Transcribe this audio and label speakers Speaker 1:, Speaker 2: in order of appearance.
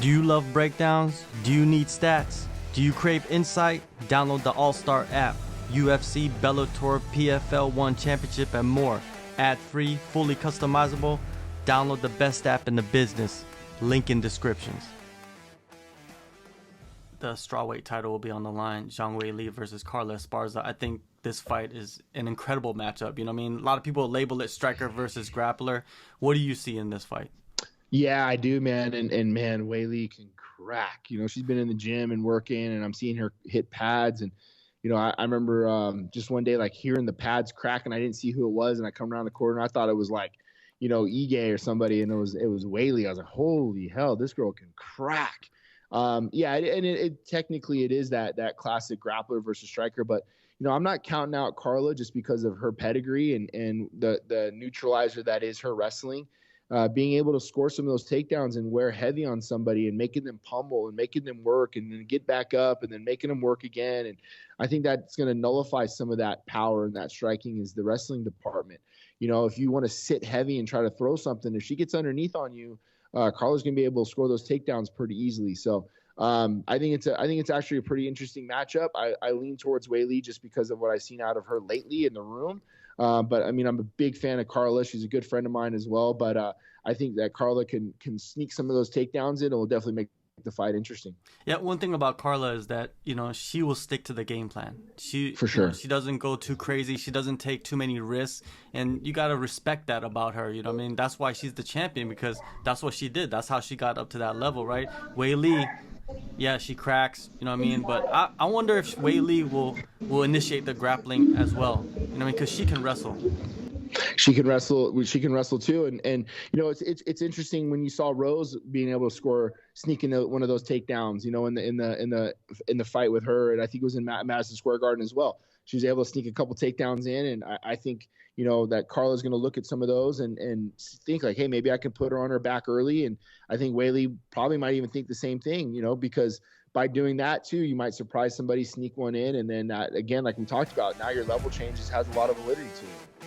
Speaker 1: Do you love breakdowns? Do you need stats? Do you crave insight? Download the AllStar app. UFC, Bellator, PFL 1 Championship, and more. Ad-free, fully customizable. Download the best app in the business. Link in descriptions. The strawweight title will be on the line. Zhang Weili versus Carla Esparza. I think this fight is an incredible matchup. You know what I mean? A lot of people label it striker versus grappler. What do you see in this fight?
Speaker 2: Yeah, I do, man. And man, Weili can crack. You know, she's been in the gym and working, and I'm seeing her hit pads. And, you know, I remember just one day, like, hearing the pads crack, and I didn't see who it was. And I come around the corner, and I thought it was like, you know, Ige or somebody, and it was Weili. I was like, holy hell, this girl can crack. Yeah, and it technically it is that classic grappler versus striker, but you know, I'm not counting out Carla just because of her pedigree and the neutralizer that is her wrestling. Being able to score some of those takedowns and wear heavy on somebody and making them pummel and making them work and then get back up and then making them work again. And I think that's going to nullify some of that power and that striking is the wrestling department. You know, if you want to sit heavy and try to throw something, if she gets underneath on you, Carla's going to be able to score those takedowns pretty easily. So I think it's actually a pretty interesting matchup. I lean towards Weili just because of what I've seen out of her lately in the room. But I mean, I'm a big fan of Carla. She's a good friend of mine as well. But I think that Carla can sneak some of those takedowns in and will definitely make the fight interesting.
Speaker 1: Yeah, one thing about Carla is that, you know, she will stick to the game plan.
Speaker 2: For sure.
Speaker 1: You know, she doesn't go too crazy. She doesn't take too many risks. And you got to respect that about her. You know what I mean? That's why she's the champion, because that's what she did. That's how she got up to that level, right? Weili, yeah, she cracks, you know what I mean? But I wonder if Weili will initiate the grappling as well. You know what I mean? Because she can wrestle.
Speaker 2: She can wrestle. She can wrestle too, and you know it's interesting when you saw Rose being able to sneak into one of those takedowns. You know, in the fight with her, and I think it was in Madison Square Garden as well. She was able to sneak a couple takedowns in, and I think you know that Carla's going to look at some of those and think like, hey, maybe I can put her on her back early, and I think Weili probably might even think the same thing. You know, because by doing that too, you might surprise somebody, sneak one in, and then again, like we talked about, now your level changes has a lot of validity to it.